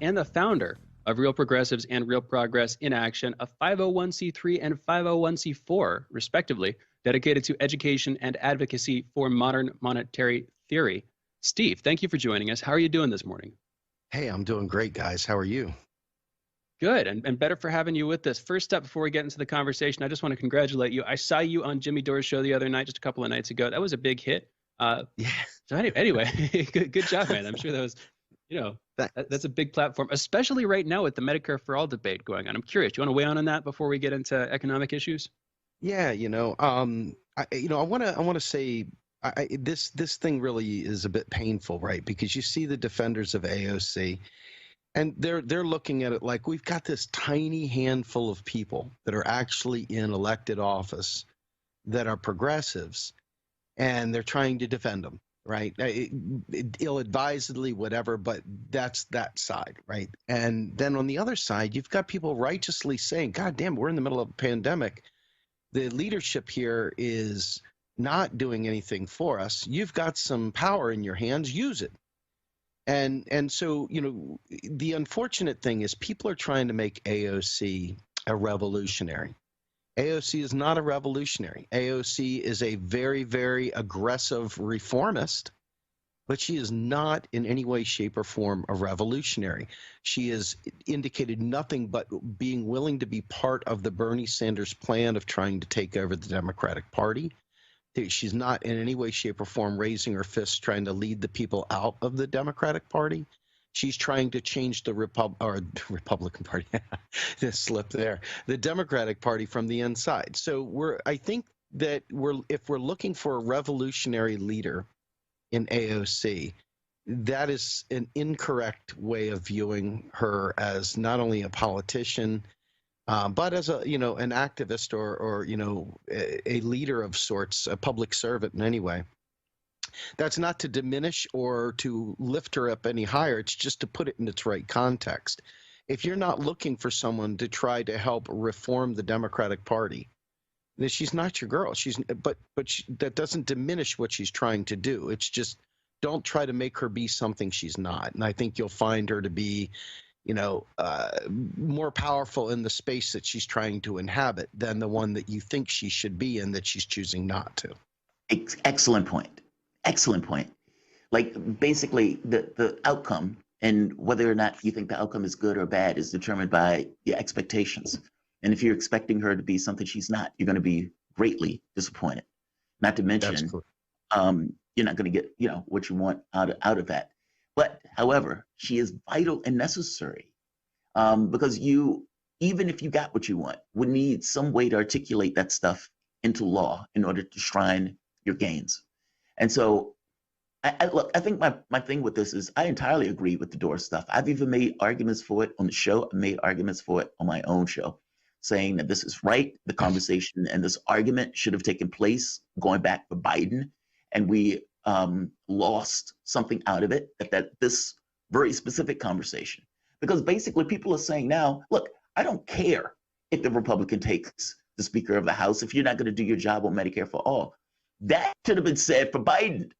and the founder of Real Progressives and Real Progress in Action, a 501c3 and 501c4, respectively, dedicated to education and advocacy for modern monetary theory. Steve, thank you for joining us. How are you doing this morning? Hey, I'm doing great, guys. How are you? Good, and better for having you with us. First up, before we get into the conversation, I just want to congratulate you. I saw you on Jimmy Dore's show the other night, just a couple of nights ago. That was a big hit. Yeah. So anyway, good job, man. I'm sure that was, that's a big platform, especially right now with the Medicare for All debate going on. I'm curious. Do you want to weigh on that before we get into economic issues? Yeah, I want to say this thing really is a bit painful, right? Because you see the defenders of AOC, and they're looking at it like we've got this tiny handful of people that are actually in elected office that are progressives, and they're trying to defend them, right? Ill-advisedly, whatever, but that's that side, right? And then on the other side, you've got people righteously saying, God damn, we're in the middle of a pandemic. The leadership here is not doing anything for us. You've got some power in your hands, use it. And so, the unfortunate thing is people are trying to make AOC a revolutionary. AOC is not a revolutionary. AOC is a very, very aggressive reformist, but she is not in any way, shape, or form a revolutionary. She has indicated nothing but being willing to be part of the Bernie Sanders plan of trying to take over the Democratic Party. She's not in any way, shape, or form raising her fists trying to lead the people out of the Democratic Party. She's trying to change the Republican Party, just slipped there, the Democratic Party from the inside. So I think that if we're looking for a revolutionary leader in AOC, that is an incorrect way of viewing her as not only a politician, but as an activist or a leader of sorts, a public servant in any way. That's not to diminish or to lift her up any higher. It's just to put it in its right context. If you're not looking for someone to try to help reform the Democratic Party, then she's not your girl. That doesn't diminish what she's trying to do. It's just don't try to make her be something she's not. And I think you'll find her to be more powerful in the space that she's trying to inhabit than the one that you think she should be in that she's choosing not to. Excellent point. Excellent point. Like basically the outcome and whether or not you think the outcome is good or bad is determined by the expectations. And if you're expecting her to be something she's not, you're going to be greatly disappointed. Not to mention, you're not going to get, what you want out of that. But however, she is vital and necessary because even if you got what you want, would need some way to articulate that stuff into law in order to shrine your gains. And so I think my thing with this is I entirely agree with the Dore stuff. I've even made arguments for it on the show. I made arguments for it on my own show, saying that this is right. The conversation and this argument should have taken place going back to Biden. And we lost something out of it, that this very specific conversation. Because basically people are saying now, look, I don't care if the Republican takes the Speaker of the House if you're not going to do your job on Medicare for all. That should have been said for Biden.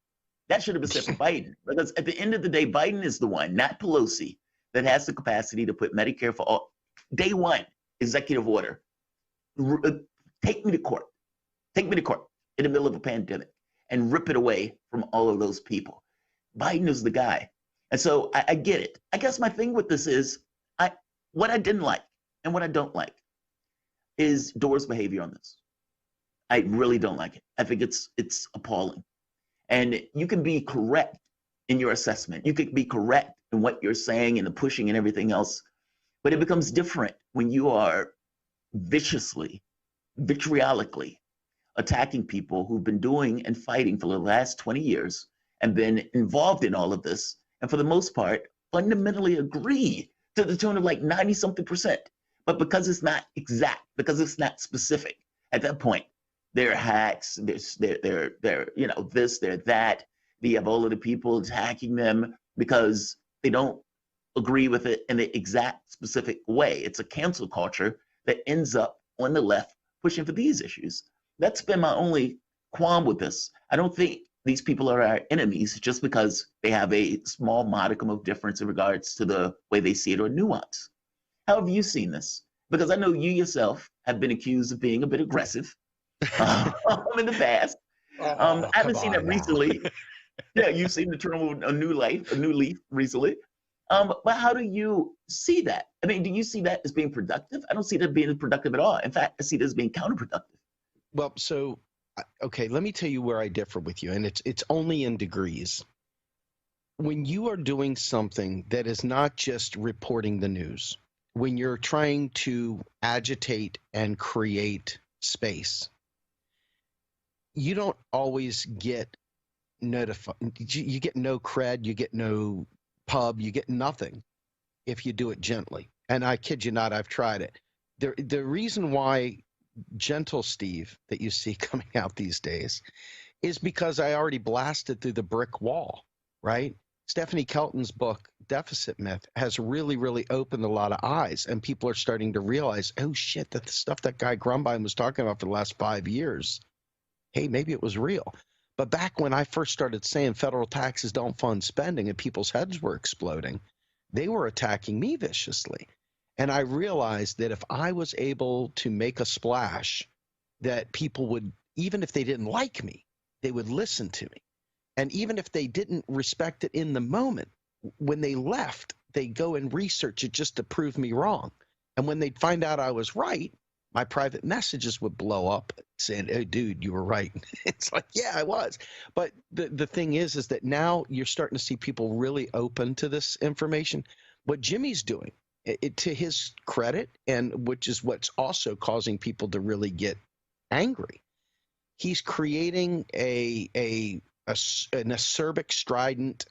That should have been said for Biden. Because at the end of the day, Biden is the one, not Pelosi, that has the capacity to put Medicare for all. Day one, executive order. Take me to court. Take me to court in the middle of a pandemic and rip it away from all of those people. Biden is the guy. And so I get it. I guess my thing with this is what I didn't like and what I don't like is Dore's behavior on this. I really don't like it. I think it's appalling. And you can be correct in your assessment. You could be correct in what you're saying and the pushing and everything else. But it becomes different when you are vitriolically attacking people who've been doing and fighting for the last 20 years and been involved in all of this. And for the most part, fundamentally agree to the tune of like 90-something%. But because it's not exact, because it's not specific, at that point, they're hacks, they're this, they're that. You have all of the people attacking them because they don't agree with it in the exact specific way. It's a cancel culture that ends up on the left pushing for these issues. That's been my only qualm with this. I don't think these people are our enemies just because they have a small modicum of difference in regards to the way they see it or nuance. How have you seen this? Because I know you yourself have been accused of being a bit aggressive in the past. I haven't seen that recently. Yeah, you seem to turn on a new leaf recently. But how do you see that? I mean, do you see that as being productive? I don't see that being productive at all. In fact, I see it as being counterproductive. Well, so, okay, let me tell you where I differ with you, and it's only in degrees. When you are doing something that is not just reporting the news, when you're trying to agitate and create space, you don't always get notified. You get no cred, you get no pub, you get nothing if you do it gently. And I kid you not, I've tried it. The reason why Gentle Steve that you see coming out these days is because I already blasted through the brick wall, right? Stephanie Kelton's book, Deficit Myth, has really, really opened a lot of eyes, and people are starting to realize, oh shit, that the stuff that guy Grumbine was talking about for the last 5 years, hey, maybe it was real. But back when I first started saying federal taxes don't fund spending and people's heads were exploding, they were attacking me viciously. And I realized that if I was able to make a splash, that people would, even if they didn't like me, they would listen to me. And even if they didn't respect it in the moment, when they left, they'd go and research it just to prove me wrong. And when they'd find out I was right, my private messages would blow up saying, oh, dude, you were right. It's like, yeah, I was. But the thing is that now you're starting to see people really open to this information. What Jimmy's doing, to his credit, and which is what's also causing people to really get angry, he's creating an acerbic, strident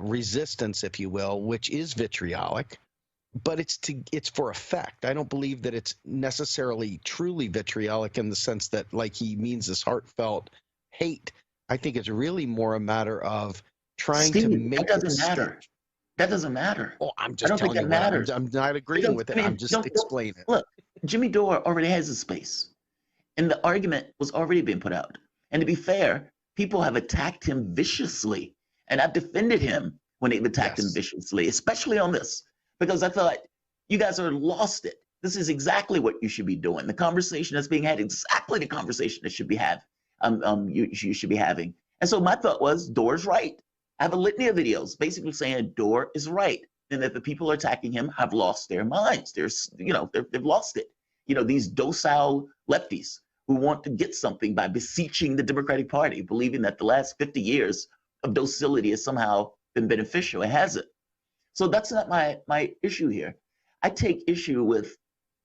resistance, if you will, which is vitriolic, but it's for effect. I don't believe that it's necessarily truly vitriolic in the sense that like he means this heartfelt hate. I think it's really more a matter of trying to make that doesn't matter. That doesn't matter. Oh, I'm just telling you what I'm not agreeing with it. I'm just explaining it. Look, Jimmy Dore already has his space, and the argument was already being put out. And to be fair, people have attacked him viciously, and I've defended him when they've attacked him viciously, especially on this, because I thought you guys are lost it. This is exactly what you should be doing. The conversation that's being had, exactly the conversation that should be you should be having. And so my thought was, Dore's right. I have a litany of videos basically saying Dore is right, and that the people attacking him have lost their minds. They've lost it. These docile lefties who want to get something by beseeching the Democratic Party, believing that the last 50 years of docility has somehow been beneficial. It hasn't. So that's not my issue here. I take issue with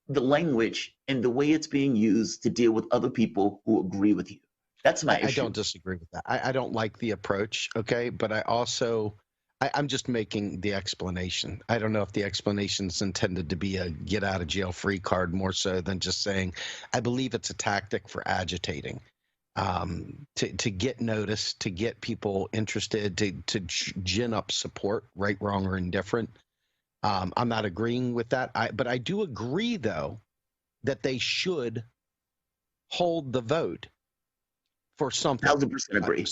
the language and the way it's being used to deal with other people who agree with you. That's my issue. I don't disagree with that. I don't like the approach, okay? But I'm just making the explanation. I don't know if the explanation is intended to be a get out of jail free card more so than just saying, I believe it's a tactic for agitating, to get noticed, to get people interested, to gin up support, right, wrong, or indifferent. I'm not agreeing with that. But I do agree, though, that they should hold the vote for something. 1,000% agree.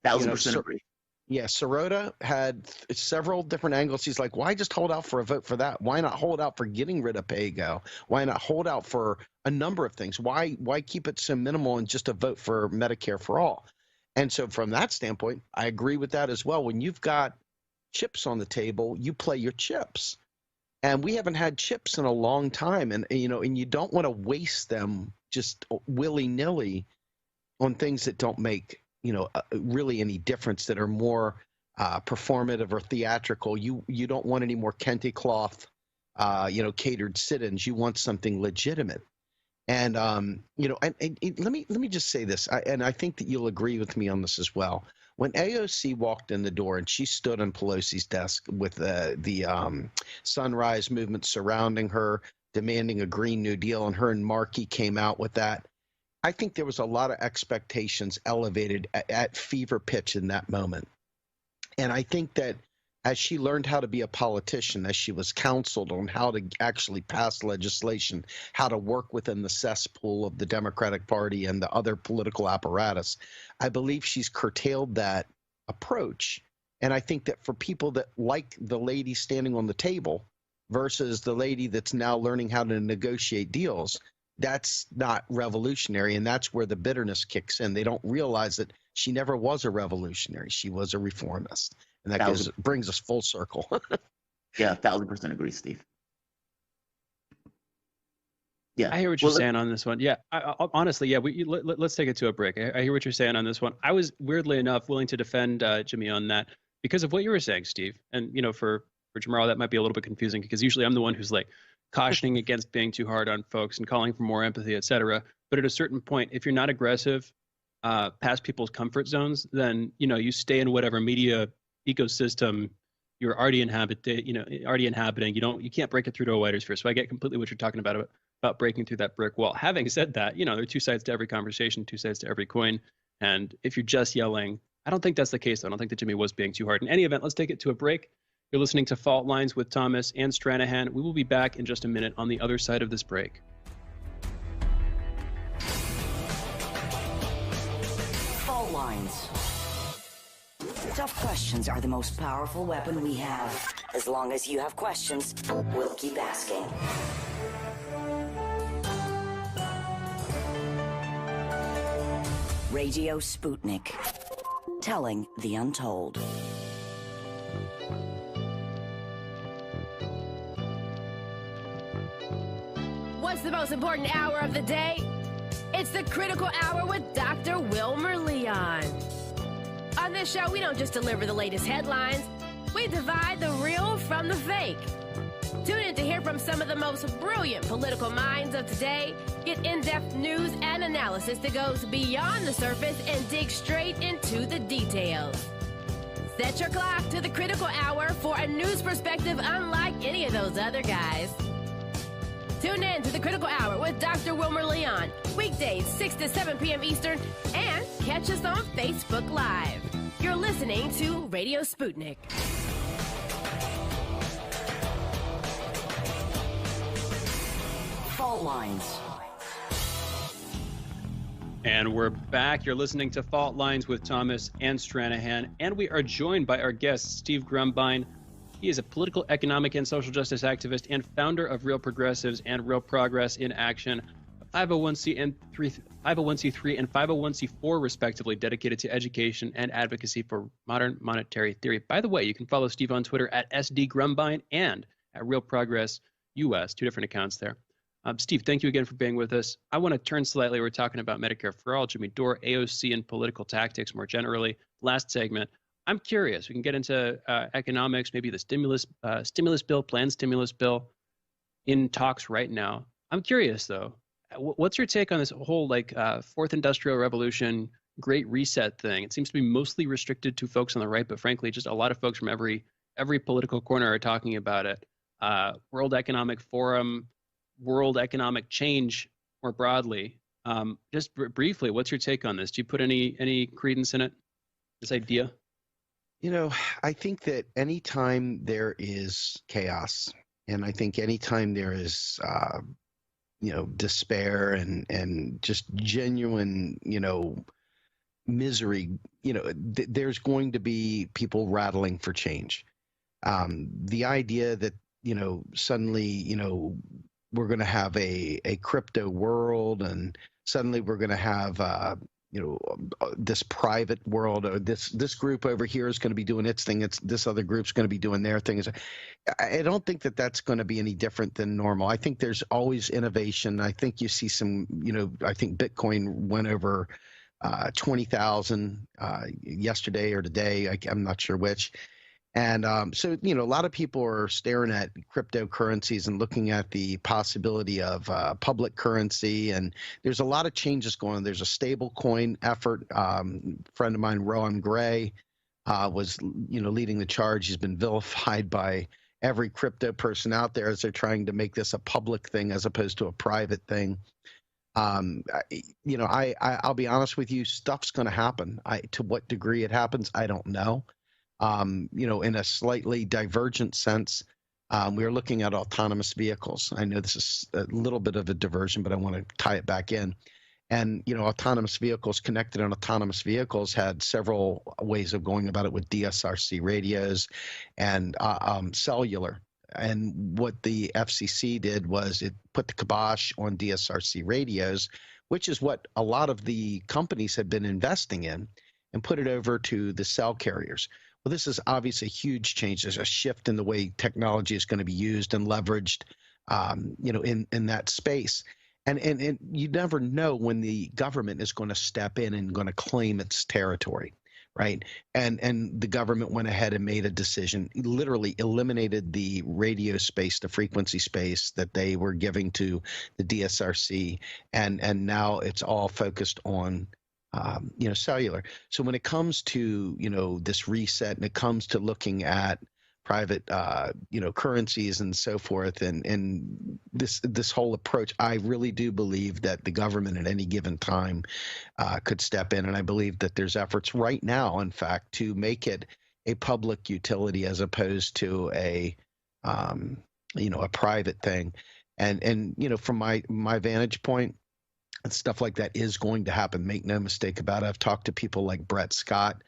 1,000% agree. Yeah, Sirota had several different angles. He's like, why just hold out for a vote for that? Why not hold out for getting rid of pay-go? Why not hold out for a number of things? Why keep it so minimal and just a vote for Medicare for all? And so from that standpoint, I agree with that as well. When you've got chips on the table, you play your chips. And we haven't had chips in a long time. And you don't want to waste them just willy-nilly on things that don't make really any difference, that are more performative or theatrical. You don't want any more kente cloth, catered sit-ins. You want something legitimate. And and let me just say this, and I think that you'll agree with me on this as well. When AOC walked in the door and she stood on Pelosi's desk with the Sunrise Movement surrounding her, demanding a Green New Deal, and her and Markey came out with that, I think there was a lot of expectations elevated at fever pitch in that moment. And I think that as she learned how to be a politician, as she was counseled on how to actually pass legislation, how to work within the cesspool of the Democratic Party and the other political apparatus, I believe she's curtailed that approach. And I think that for people that like the lady standing on the table versus the lady that's now learning how to negotiate deals, that's not revolutionary. And that's where the bitterness kicks in. They don't realize that she never was a revolutionary. She was a reformist. And that brings us full circle. Yeah, 1,000% agree, Steve. Yeah, I hear what you're saying on this one. Yeah, honestly, yeah. Let's take it to a break. I hear what you're saying on this one. I was weirdly enough willing to defend Jimmy on that because of what you were saying, Steve. And for Jamarl, that might be a little bit confusing because usually I'm the one who's like cautioning against being too hard on folks and calling for more empathy, etc. But at a certain point, if you're not aggressive past people's comfort zones, then you stay in whatever media ecosystem you're already inhabiting. You can't break it through to a wider sphere. So I get completely what you're talking about breaking through that brick wall. Having said that, there are two sides to every conversation, two sides to every coin. And if you're just yelling, I don't think that's the case. I don't think that Jimmy was being too hard. In any event, let's take it to a break. You're listening to Fault Lines with Thomas and Stranahan. We will be back in just a minute on the other side of this break. Fault Lines. Tough questions are the most powerful weapon we have. As long as you have questions, we'll keep asking. Radio Sputnik. Telling the untold. What's the most important hour of the day? It's the Critical Hour with Dr. Wilmer Leon. On this show, we don't just deliver the latest headlines. We divide the real from the fake. Tune in to hear from some of the most brilliant political minds of today. Get in-depth news and analysis that goes beyond the surface and dig straight into the details. Set your clock to the Critical Hour for a news perspective unlike any of those other guys. Tune in to the Critical Hour with Dr. Wilmer Leon, weekdays 6 to 7 p.m. Eastern, and catch us on Facebook Live. You're listening to Radio Sputnik. Fault Lines. And we're back. You're listening to Fault Lines with Thomas and Stranahan, and we are joined by our guest, Steve Grumbine. He is a political, economic, and social justice activist and founder of Real Progressives and Real Progress in Action, a 501c3 and 501c4, respectively, dedicated to education and advocacy for modern monetary theory. By the way, you can follow Steve on Twitter at SDGrumbine and at Real Progress US, two different accounts there. Steve, thank you again for being with us. I want to turn slightly. We're talking about Medicare for All, Jimmy Dore, AOC, and political tactics more generally. Last segment. I'm curious. We can get into economics, maybe the stimulus bill, planned stimulus bill in talks right now. I'm curious, though. What's your take on this whole fourth industrial revolution, great reset thing? It seems to be mostly restricted to folks on the right, but frankly, just a lot of folks from every political corner are talking about it. World Economic Forum, world economic change more broadly. Just briefly, what's your take on this? Do you put any credence in it, this idea? I think that anytime there is chaos, and I think anytime there is, despair and just genuine, misery, there's going to be people rattling for change. The idea that, suddenly, we're going to have a crypto world and suddenly we're going to have, this private world, or this group over here is going to be doing its thing. This other group's going to be doing their thing. I don't think that that's going to be any different than normal. I think there's always innovation. I think you see some, I think Bitcoin went over 20,000 yesterday or today. I'm not sure which. And so, a lot of people are staring at cryptocurrencies and looking at the possibility of public currency. And there's a lot of changes going on. There's a stable coin effort. Friend of mine, Rowan Gray, was, leading the charge. He's been vilified by every crypto person out there as they're trying to make this a public thing as opposed to a private thing. I'll be honest with you, stuff's going to happen. To what degree it happens, I don't know. In a slightly divergent sense, we are looking at autonomous vehicles. I know this is a little bit of a diversion, but I want to tie it back in. And, autonomous vehicles, connected and autonomous vehicles had several ways of going about it with DSRC radios and cellular. And what the FCC did was it put the kibosh on DSRC radios, which is what a lot of the companies had been investing in, and put it over to the cell carriers. Well, this is obviously a huge change. There's a shift in the way technology is going to be used and leveraged, in that space. And you never know when the government is going to step in and going to claim its territory, right? And the government went ahead and made a decision, literally eliminated the radio space, the frequency space that they were giving to the DSRC, and now it's all focused on cellular. So when it comes to, this reset, and it comes to looking at private, currencies and so forth, and this whole approach, I really do believe that the government at any given time could step in. And I believe that there's efforts right now, in fact, to make it a public utility as opposed to a private thing. And from my vantage point, stuff like that is going to happen. Make no mistake about it. I've talked to people like Brett Scott,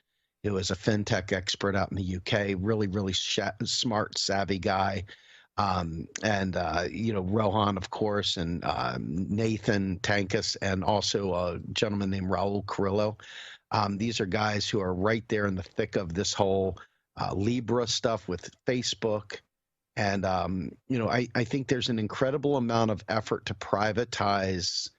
who is a fintech expert out in the UK, really, really smart, savvy guy. Rohan, of course, and Nathan Tankus, and also a gentleman named Raul Carrillo. These are guys who are right there in the thick of this whole Libra stuff with Facebook. And, I think there's an incredible amount of effort to privatize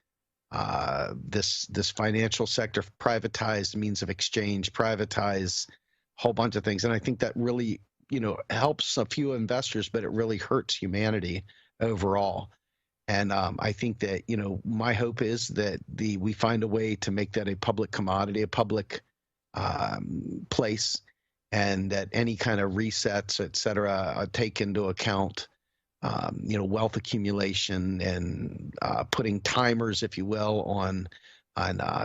this financial sector, privatize means of exchange, privatize a whole bunch of things. And I think that really, helps a few investors, but it really hurts humanity overall. And I think that, my hope is that we find a way to make that a public commodity, a public place, and that any kind of resets, et cetera, take into account wealth accumulation, and putting timers, if you will, on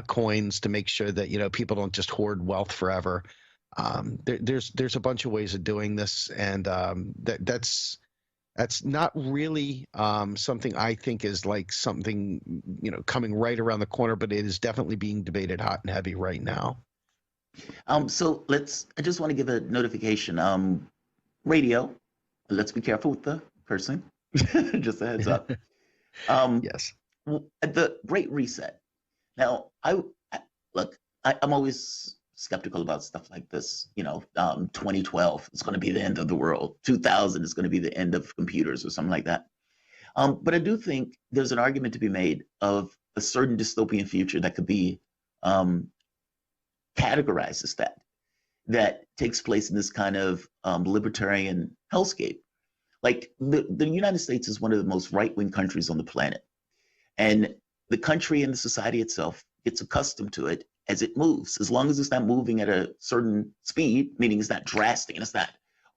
coins to make sure that people don't just hoard wealth forever. There's a bunch of ways of doing this, and that's not really something I think is like something coming right around the corner, but it is definitely being debated hot and heavy right now. So I just want to give a notification. Radio, let's be careful with the cursing. Just a heads up. Yes. The Great Reset. Now, I'm always skeptical about stuff like this. 2012 is going to be the end of the world. 2000 is going to be the end of computers or something like that. But I do think there's an argument to be made of a certain dystopian future that could be categorized as that takes place in this kind of libertarian hellscape. Like the United States is one of the most right-wing countries on the planet. And the country and the society itself gets accustomed to it as it moves. As long as it's not moving at a certain speed, meaning it's not drastic and it's not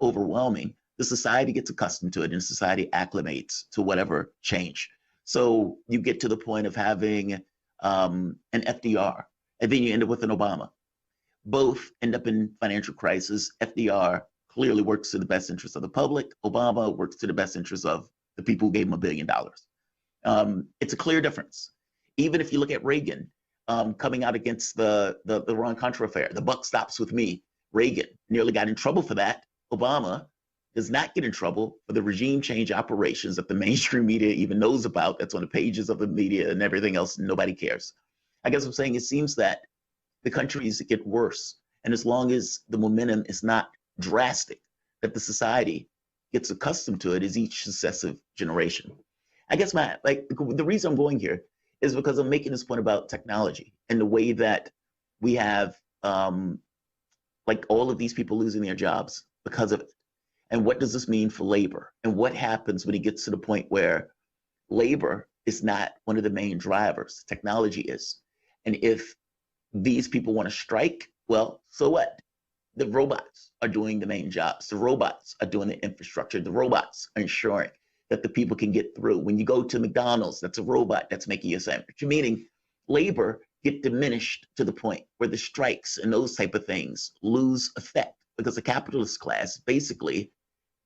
overwhelming, the society gets accustomed to it and society acclimates to whatever change. So you get to the point of having an FDR, and then you end up with an Obama. Both end up in financial crisis. FDR clearly works to the best interest of the public. Obama works to the best interest of the people who gave him $1 billion. It's a clear difference. Even if you look at Reagan coming out against the Iran-Contra affair, the buck stops with me. Reagan nearly got in trouble for that. Obama does not get in trouble for the regime change operations that the mainstream media even knows about. That's on the pages of the media and everything else. Nobody cares. I guess I'm saying it seems that the countries get worse. And as long as the momentum is not drastic, that the society gets accustomed to it as each successive generation. I guess the reason I'm going here is because I'm making this point about technology and the way that we have all of these people losing their jobs because of it. And what does this mean for labor? And what happens when it gets to the point where labor is not one of the main drivers, technology is. And if these people want to strike, well, so what? The robots are doing the main jobs. The robots are doing the infrastructure. The robots are ensuring that the people can get through. When you go to McDonald's, that's a robot that's making a sandwich. Meaning labor get diminished to the point where the strikes and those type of things lose effect because the capitalist class basically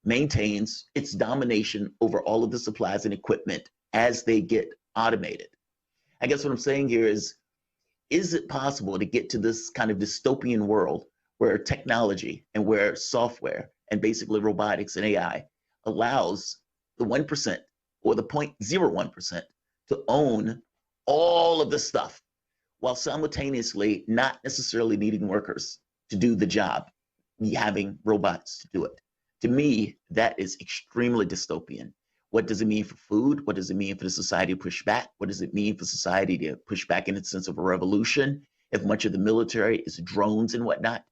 maintains its domination over all of the supplies and equipment as they get automated. I guess what I'm saying here is it possible to get to this kind of dystopian world where technology and where software and basically robotics and AI allows the 1% or the 0.01% to own all of the stuff while simultaneously not necessarily needing workers to do the job, having robots to do it? To me, that is extremely dystopian. What does it mean for food? What does it mean for the society to push back? What does it mean for society to push back in the sense of a revolution if much of the military is drones and whatnot?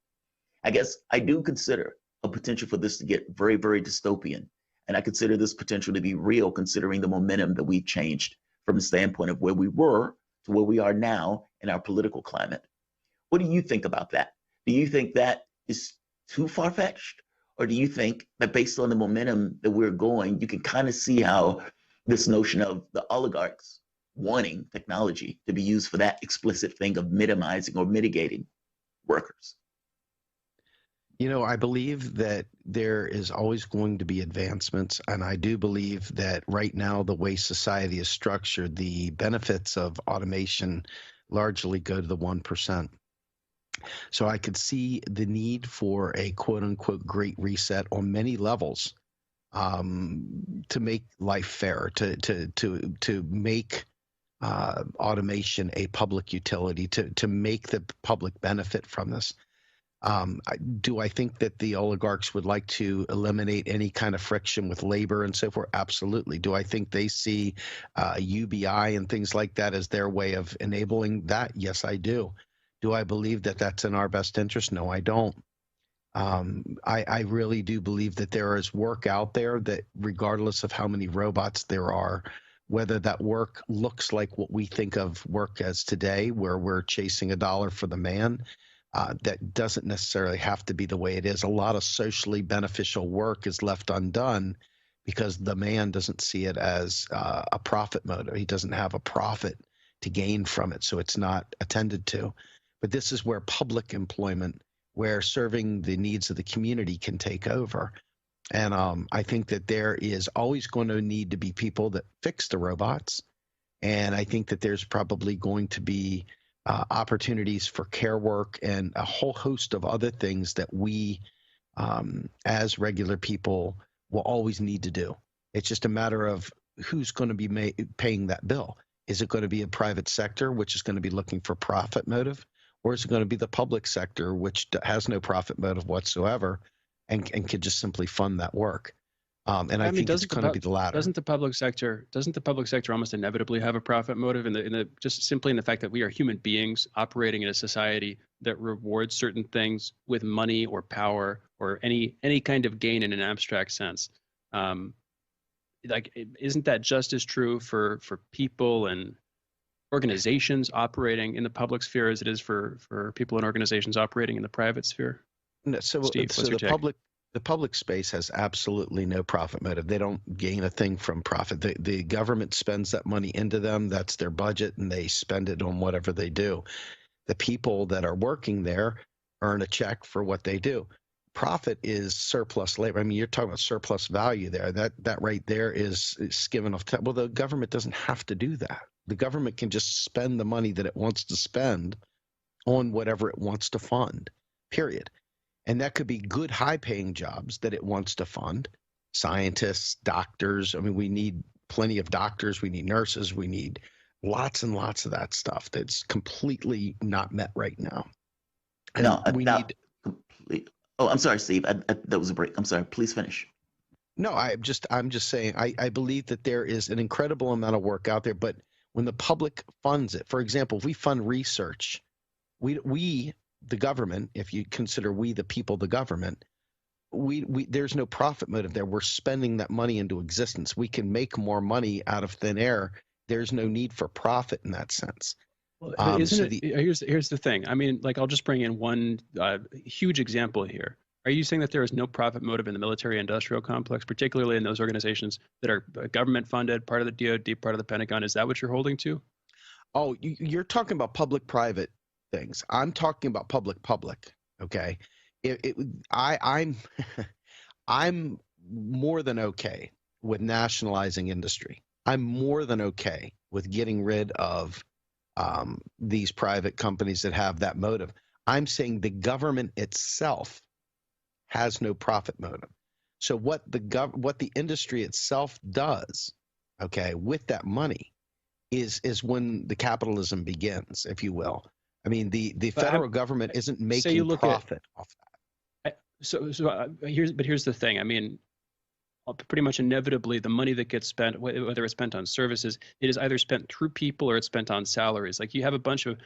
I guess I do consider a potential for this to get very, very dystopian. And I consider this potential to be real, considering the momentum that we've changed from the standpoint of where we were to where we are now in our political climate. What do you think about that? Do you think that is too far-fetched? Or do you think that based on the momentum that we're going, you can kind of see how this notion of the oligarchs wanting technology to be used for that explicit thing of minimizing or mitigating workers? You know, I believe that there is always going to be advancements, and I do believe that right now, the way society is structured, the benefits of automation largely go to the 1%. So I could see the need for a quote-unquote great reset on many levels, to make life fair, to make automation a public utility, to make the public benefit from this. Do I think that the oligarchs would like to eliminate any kind of friction with labor and so forth? Absolutely. Do I think they see UBI and things like that as their way of enabling that? Yes, I do. Do I believe that that's in our best interest? No, I don't. I really do believe that there is work out there that, regardless of how many robots there are, whether that work looks like what we think of work as today, where we're chasing a dollar for the man, that doesn't necessarily have to be the way it is. A lot of socially beneficial work is left undone because the man doesn't see it as a profit motive. He doesn't have a profit to gain from it, so it's not attended to. But this is where public employment, where serving the needs of the community, can take over. And I think that there is always going to need to be people that fix the robots. And I think that there's probably going to be opportunities for care work and a whole host of other things that we, as regular people, will always need to do. It's just a matter of who's going to be paying that bill. Is it going to be a private sector, which is going to be looking for profit motive? Or is it going to be the public sector, which has no profit motive whatsoever and could just simply fund that work? And I think it's going to be the latter. Doesn't the public sector almost inevitably have a profit motive in the just simply in the fact that we are human beings operating in a society that rewards certain things with money or power or any kind of gain in an abstract sense? Like, isn't that just as true for people and organizations operating in the public sphere as it is for people and organizations operating in the private sphere? No, so Steve, so the public space has absolutely no profit motive. They don't gain a thing from profit. The government spends that money into them. That's their budget, and they spend it on whatever they do. The people that are working there earn a check for what they do. Profit is surplus labor. I mean, you're talking about surplus value there. That right there is given off. Well, the government doesn't have to do that. The government can just spend the money that it wants to spend on whatever it wants to fund, period. And that could be good, high-paying jobs that it wants to fund. Scientists, doctors. I mean, we need plenty of doctors. We need nurses. We need lots and lots of that stuff that's completely not met right now. And complete. Oh, I'm sorry, Steve. That was a break. I'm sorry. Please finish. No, I'm just saying I believe that there is an incredible amount of work out there, but when the public funds it, for example, if we fund research, we the government, if you consider we the people, the government, we there's no profit motive there. We're spending that money into existence. We can make more money out of thin air. There's no need for profit in that sense. Well, here's the thing. I mean, like, I'll just bring in one huge example here. Are you saying that there is no profit motive in the military-industrial complex, particularly in those organizations that are government-funded, part of the DoD, part of the Pentagon? Is that what you're holding to? Oh, you're talking about public-private things. I'm talking about public-public, okay? I'm I'm more than okay with nationalizing industry. I'm more than okay with getting rid of these private companies that have that motive. I'm saying the government itself has no profit motive. So what the industry itself does, okay, with that money is when the capitalism begins, if you will. I mean, the federal government isn't making profit off that. Here's the thing. I mean, pretty much inevitably, the money that gets spent, whether it's spent on services, it is either spent through people or it's spent on salaries. Like you have a bunch of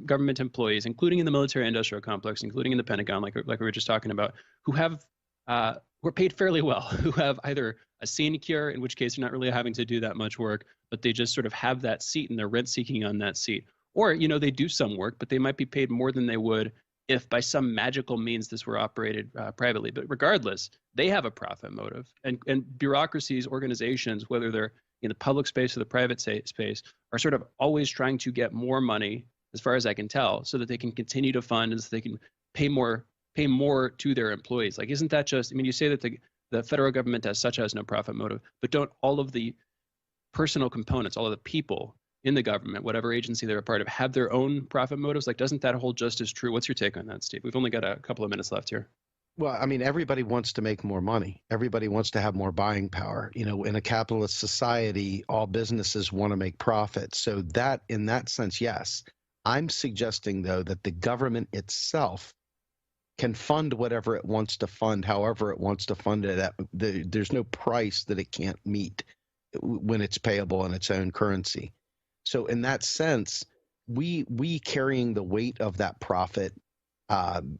government employees, including in the military-industrial complex, including in the Pentagon, like we were just talking about, who are paid fairly well, who have either a sinecure, in which case they're not really having to do that much work, but they just sort of have that seat and they're rent-seeking on that seat. Or, you know, they do some work, but they might be paid more than they would if by some magical means this were operated privately. But regardless, they have a profit motive. And bureaucracies, organizations, whether they're in the public space or the private space, are sort of always trying to get more money, as far as I can tell, so that they can continue to fund and so they can pay more to their employees. Like, isn't that just, I mean, you say that the federal government as such has no profit motive, but don't all of the personal components, all of the people in the government, whatever agency they're a part of, have their own profit motives? Like, doesn't that hold just as true? What's your take on that, Steve? We've only got a couple of minutes left here. Well, I mean, everybody wants to make more money. Everybody wants to have more buying power. You know, in a capitalist society, all businesses want to make profit. So that, in that sense, yes. I'm suggesting, though, that the government itself can fund whatever it wants to fund, however it wants to fund it. There's no price that it can't meet when it's payable in its own currency. So in that sense, we carrying the weight of that profit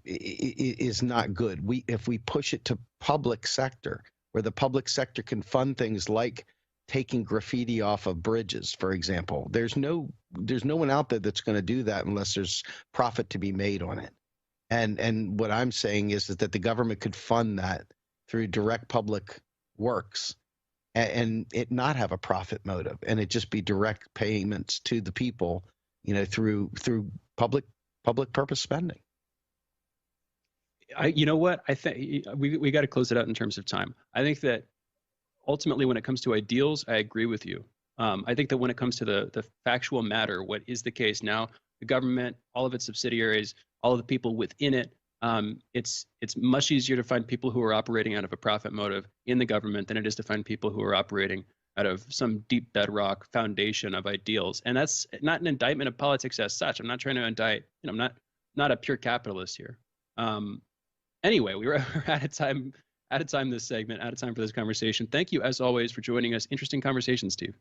is not good. If we push it to public sector, where the public sector can fund things like taking graffiti off of bridges, for example, there's no one out there that's going to do that unless there's profit to be made on it. And what I'm saying is that the government could fund that through direct public works and it not have a profit motive, and it just be direct payments to the people, you know, through public purpose spending. You know what? I think we got to close it out in terms of time. I think that ultimately, when it comes to ideals, I agree with you. I think that when it comes to the factual matter, what is the case now, the government, all of its subsidiaries, all of the people within it, it's much easier to find people who are operating out of a profit motive in the government than it is to find people who are operating out of some deep bedrock foundation of ideals. And that's not an indictment of politics as such. I'm not trying to indict, you know, I'm not a pure capitalist here. Anyway, we're out of time this segment, out of time for this conversation. Thank you, as always, for joining us. Interesting conversation, Steve.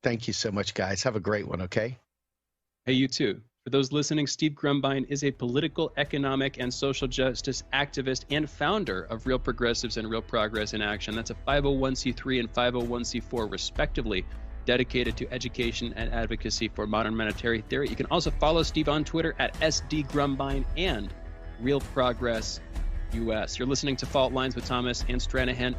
Thank you so much, guys. Have a great one, okay? Hey, you too. For those listening, Steve Grumbine is a political, economic, and social justice activist and founder of Real Progressives and Real Progress in Action. That's a 501c3 and 501c4, respectively, dedicated to education and advocacy for modern monetary theory. You can also follow Steve on Twitter at SDGrumbine and Real Progress US. You're listening to Fault Lines with Thomas and Stranahan.